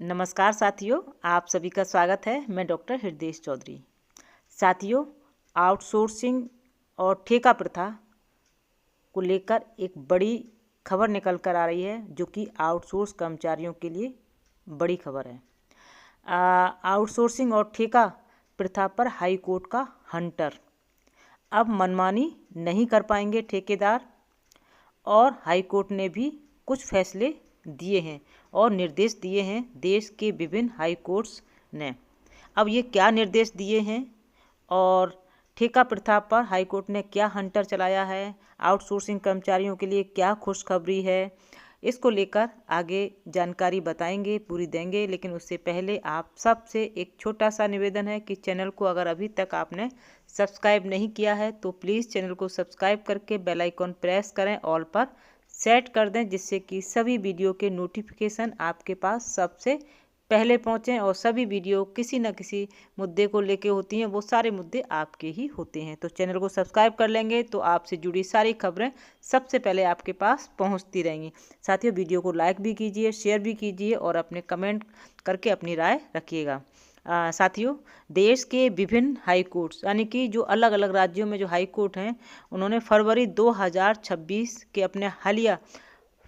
नमस्कार साथियों, आप सभी का स्वागत है। मैं डॉक्टर हृदय चौधरी। साथियों, आउटसोर्सिंग और ठेका प्रथा को लेकर एक बड़ी खबर निकल कर आ रही है, जो कि आउटसोर्स कर्मचारियों के लिए बड़ी खबर है। आउटसोर्सिंग और ठेका प्रथा पर हाई कोर्ट का हंटर। अब मनमानी नहीं कर पाएंगे ठेकेदार, और हाई कोर्ट ने भी कुछ फैसले दिए हैं और निर्देश दिए हैं देश के विभिन्न हाई कोर्ट्स ने। अब ये क्या निर्देश दिए हैं और ठेका प्रथा पर हाई कोर्ट ने क्या हंटर चलाया है, आउटसोर्सिंग कर्मचारियों के लिए क्या खुशखबरी है, इसको लेकर आगे जानकारी बताएंगे, पूरी देंगे। लेकिन उससे पहले आप सबसे एक छोटा सा निवेदन है कि चैनल को अगर अभी तक आपने सब्सक्राइब नहीं किया है तो प्लीज़ चैनल को सब्सक्राइब करके बेल आइकॉन प्रेस करें, ऑल पर सेट कर दें, जिससे कि सभी वीडियो के नोटिफिकेशन आपके पास सबसे पहले पहुँचें। और सभी वीडियो किसी न किसी मुद्दे को लेके होती हैं, वो सारे मुद्दे आपके ही होते हैं। तो चैनल को सब्सक्राइब कर लेंगे तो आपसे जुड़ी सारी खबरें सबसे पहले आपके पास पहुंचती रहेंगी। साथियों, वीडियो को लाइक भी कीजिए, शेयर भी कीजिए और अपने कमेंट करके अपनी राय रखिएगा। साथियों, देश के विभिन्न हाई कोर्ट्स, यानी कि जो अलग अलग राज्यों में जो हाई कोर्ट हैं, उन्होंने फरवरी 2026 के अपने हालिया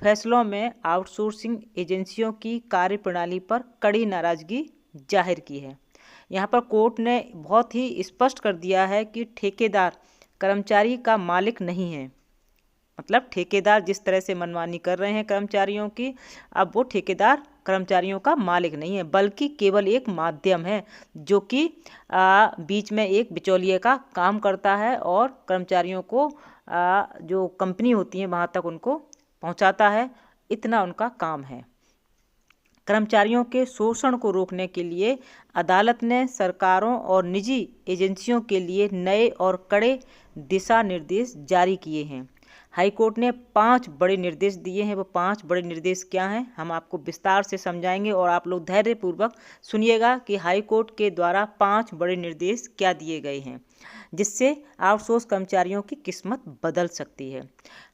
फैसलों में आउटसोर्सिंग एजेंसियों की कार्यप्रणाली पर कड़ी नाराजगी जाहिर की है। यहाँ पर कोर्ट ने बहुत ही स्पष्ट कर दिया है कि ठेकेदार कर्मचारी का मालिक नहीं है। मतलब ठेकेदार जिस तरह से मनमानी कर रहे हैं कर्मचारियों की, अब वो ठेकेदार कर्मचारियों का मालिक नहीं है, बल्कि केवल एक माध्यम है जो कि बीच में एक बिचौलिए का काम करता है और कर्मचारियों को जो कंपनी होती है वहाँ तक उनको पहुँचाता है। इतना उनका काम है। कर्मचारियों के शोषण को रोकने के लिए अदालत ने सरकारों और निजी एजेंसियों के लिए नए और कड़े दिशा निर्देश जारी किए हैं। हाईकोर्ट ने 5 बड़े निर्देश दिए हैं। वो 5 बड़े निर्देश क्या हैं, हम आपको विस्तार से समझाएंगे और आप लोग धैर्यपूर्वक सुनिएगा कि हाईकोर्ट के द्वारा 5 बड़े निर्देश क्या दिए गए हैं, जिससे आउटसोर्स कर्मचारियों की किस्मत बदल सकती है।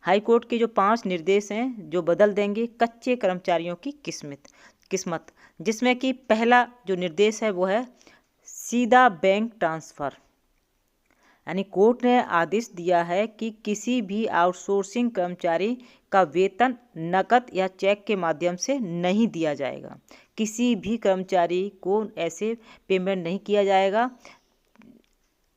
हाईकोर्ट के जो 5 निर्देश हैं जो बदल देंगे कच्चे कर्मचारियों की किस्मत, जिसमें कि पहला जो निर्देश है वो है सीधा बैंक ट्रांसफ़र। यानी कोर्ट ने आदेश दिया है कि किसी भी आउटसोर्सिंग कर्मचारी का वेतन नकद या चेक के माध्यम से नहीं दिया जाएगा। किसी भी कर्मचारी को ऐसे पेमेंट नहीं किया जाएगा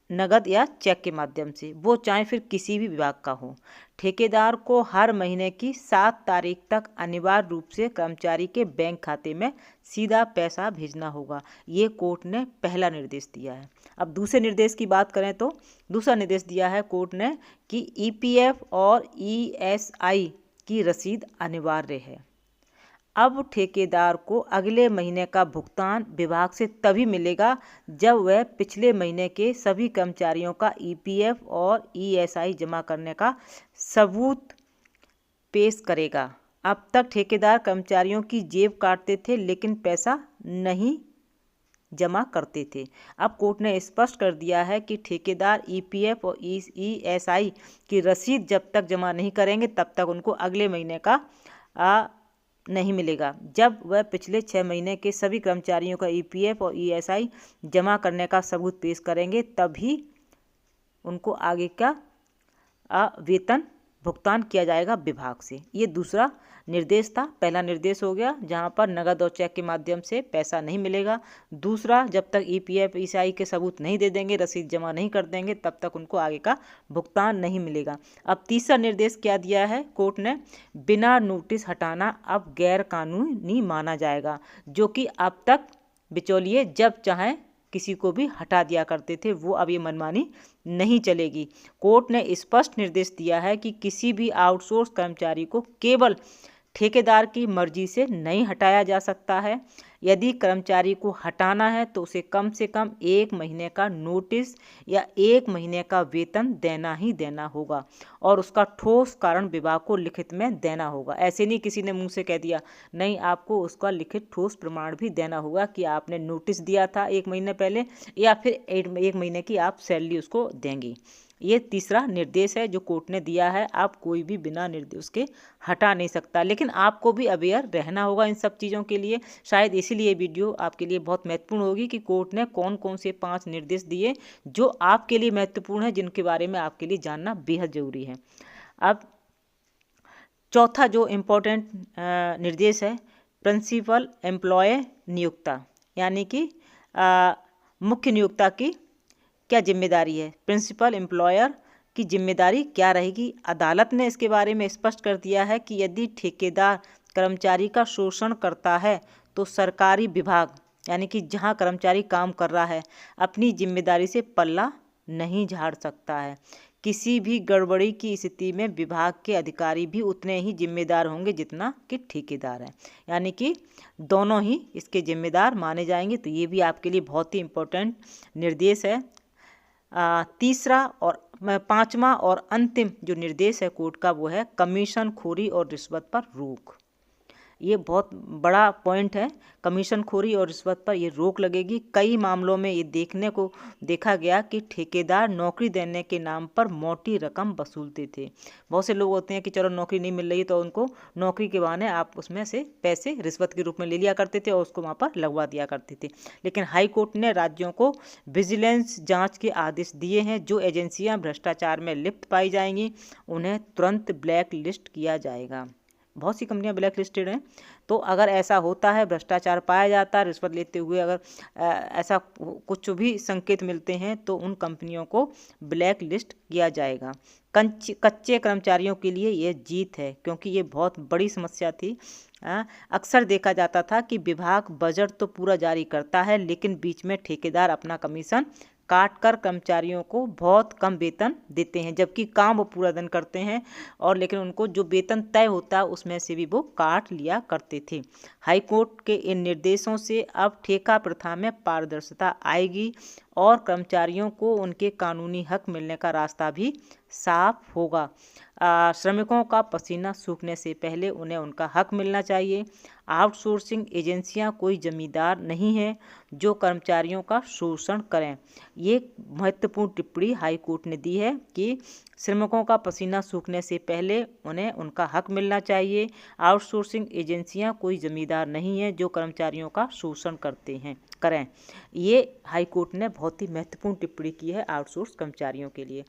नगद या चेक के माध्यम से, वो चाहे फिर किसी भी विभाग का हो। ठेकेदार को हर महीने की 7 तारीख तक अनिवार्य रूप से कर्मचारी के बैंक खाते में सीधा पैसा भेजना होगा। ये कोर्ट ने पहला निर्देश दिया है। अब दूसरे निर्देश की बात करें तो दूसरा निर्देश दिया है कोर्ट ने कि ईपीएफ और ईएसआई की रसीद अनिवार्य है। अब ठेकेदार को अगले महीने का भुगतान विभाग से तभी मिलेगा जब वह पिछले महीने के सभी कर्मचारियों का ईपीएफ और ईएसआई जमा करने का सबूत पेश करेगा। अब तक ठेकेदार कर्मचारियों की जेब काटते थे लेकिन पैसा नहीं जमा करते थे। अब कोर्ट ने स्पष्ट कर दिया है कि ठेकेदार ईपीएफ और ईएसआई की रसीद जब तक जमा नहीं करेंगे तब तक उनको अगले महीने का नहीं मिलेगा। जब वह पिछले 6 महीने के सभी कर्मचारियों का ईपीएफ और ईएसआई जमा करने का सबूत पेश करेंगे, तभी उनको आगे का वेतन भुगतान किया जाएगा विभाग से। ये दूसरा निर्देश था। पहला निर्देश हो गया जहां पर नगद और चेक के माध्यम से पैसा नहीं मिलेगा। दूसरा, जब तक ईपीएफ ईएसआई के सबूत नहीं दे देंगे, रसीद जमा नहीं कर देंगे, तब तक उनको आगे का भुगतान नहीं मिलेगा। अब तीसरा निर्देश क्या दिया है कोर्ट ने, बिना नोटिस हटाना अब गैर कानूनी माना जाएगा, जो कि अब तक बिचौलिए जब चाहें किसी को भी हटा दिया करते थे, वो अब ये मनमानी नहीं चलेगी। कोर्ट ने स्पष्ट निर्देश दिया है कि किसी भी आउटसोर्स कर्मचारी को केवल ठेकेदार की मर्जी से नहीं हटाया जा सकता है। यदि कर्मचारी को हटाना है तो उसे कम से कम 1 महीने का नोटिस या 1 महीने का वेतन देना ही देना होगा और उसका ठोस कारण विभाग को लिखित में देना होगा। ऐसे नहीं किसी ने मुंह से कह दिया, नहीं, आपको उसका लिखित ठोस प्रमाण भी देना होगा कि आपने नोटिस दिया था 1 महीने पहले या फिर 1 महीने की आप सैलरी उसको देंगी। ये तीसरा निर्देश है जो कोर्ट ने दिया है। आप कोई भी बिना निर्देश के हटा नहीं सकता, लेकिन आपको भी अवेयर रहना होगा इन सब चीज़ों के लिए। शायद इसीलिए ये वीडियो आपके लिए बहुत महत्वपूर्ण होगी कि कोर्ट ने कौन कौन से 5 निर्देश दिए जो आपके लिए महत्वपूर्ण है, जिनके बारे में आपके लिए जानना बेहद ज़रूरी है। अब चौथा जो इम्पोर्टेंट निर्देश है, प्रिंसिपल एम्प्लॉय नियोक्ता, यानी कि मुख्य नियोक्ता की क्या जिम्मेदारी है, प्रिंसिपल एम्प्लॉयर की जिम्मेदारी क्या रहेगी। अदालत ने इसके बारे में स्पष्ट कर दिया है कि यदि ठेकेदार कर्मचारी का शोषण करता है तो सरकारी विभाग, यानी कि जहां कर्मचारी काम कर रहा है, अपनी जिम्मेदारी से पल्ला नहीं झाड़ सकता है। किसी भी गड़बड़ी की स्थिति में विभाग के अधिकारी भी उतने ही जिम्मेदार होंगे जितना कि ठेकेदार है, यानी कि दोनों ही इसके जिम्मेदार माने जाएंगे। तो ये भी आपके लिए बहुत ही इम्पोर्टेंट निर्देश है। तीसरा और 5वां और अंतिम जो निर्देश है कोर्ट का, वो है कमीशन खोरी और रिश्वत पर रोक। ये बहुत बड़ा पॉइंट है। कमीशन खोरी और रिश्वत पर ये रोक लगेगी। कई मामलों में ये देखा गया कि ठेकेदार नौकरी देने के नाम पर मोटी रकम वसूलते थे। बहुत से लोग होते हैं कि चलो नौकरी नहीं मिल रही तो उनको नौकरी के बहाने आप उसमें से पैसे रिश्वत के रूप में ले लिया करते थे और उसको वहाँ पर लगवा दिया करते थे। लेकिन हाई कोर्ट ने राज्यों को विजिलेंस जाँच के आदेश दिए हैं। जो एजेंसियाँ भ्रष्टाचार में लिप्त पाई जाएंगी उन्हें तुरंत ब्लैक लिस्ट किया जाएगा। बहुत सी कंपनियां ब्लैक लिस्टेड हैं, तो अगर ऐसा होता है, भ्रष्टाचार पाया जाता है, रिश्वत लेते हुए अगर ऐसा कुछ भी संकेत मिलते हैं तो उन कंपनियों को ब्लैक लिस्ट किया जाएगा। कच्चे कर्मचारियों के लिए ये जीत है, क्योंकि ये बहुत बड़ी समस्या थी। अक्सर देखा जाता था कि विभाग बजट तो पूरा जारी करता है, लेकिन बीच में ठेकेदार अपना कमीशन काट कर कर्मचारियों को बहुत कम वेतन देते हैं, जबकि काम वो पूरा दिन करते हैं, और लेकिन उनको जो वेतन तय होता है उसमें से भी वो काट लिया करते थे। हाई कोर्ट के इन निर्देशों से अब ठेका प्रथा में पारदर्शिता आएगी और कर्मचारियों को उनके कानूनी हक मिलने का रास्ता भी साफ होगा। श्रमिकों का पसीना सूखने से पहले उन्हें उनका हक मिलना चाहिए। आउटसोर्सिंग एजेंसियां कोई जमींदार नहीं है जो कर्मचारियों का शोषण करें। ये महत्वपूर्ण टिप्पणी हाई कोर्ट ने दी है कि श्रमिकों का पसीना सूखने से पहले उन्हें उनका हक मिलना चाहिए। आउटसोर्सिंग एजेंसियां कोई जमींदार नहीं है जो कर्मचारियों का शोषण करें। ये हाई कोर्ट ने बहुत ही महत्वपूर्ण टिप्पणी की है आउटसोर्स कर्मचारियों के लिए।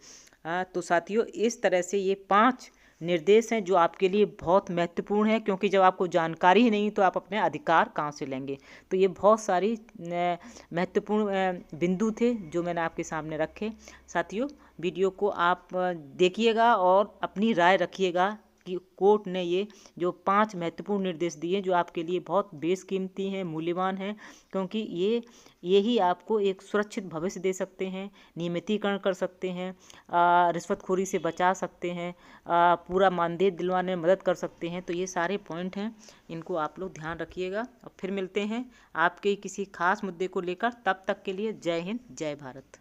तो साथियों, इस तरह से ये 5 निर्देश हैं जो आपके लिए बहुत महत्वपूर्ण है, क्योंकि जब आपको जानकारी ही नहीं तो आप अपने अधिकार कहाँ से लेंगे। तो ये बहुत सारी महत्वपूर्ण बिंदु थे जो मैंने आपके सामने रखे। साथियों, वीडियो को आप देखिएगा और अपनी राय रखिएगा कि कोर्ट ने ये जो 5 महत्वपूर्ण निर्देश दिए जो आपके लिए बहुत बेशकीमती हैं, मूल्यवान हैं, क्योंकि यही आपको एक सुरक्षित भविष्य दे सकते हैं, नियमितीकरण कर सकते हैं, रिश्वतखोरी से बचा सकते हैं, पूरा मानदेय दिलवाने में मदद कर सकते हैं। तो ये सारे पॉइंट हैं, इनको आप लोग ध्यान रखिएगा। और फिर मिलते हैं आपके किसी खास मुद्दे को लेकर। तब तक के लिए जय हिंद, जय भारत।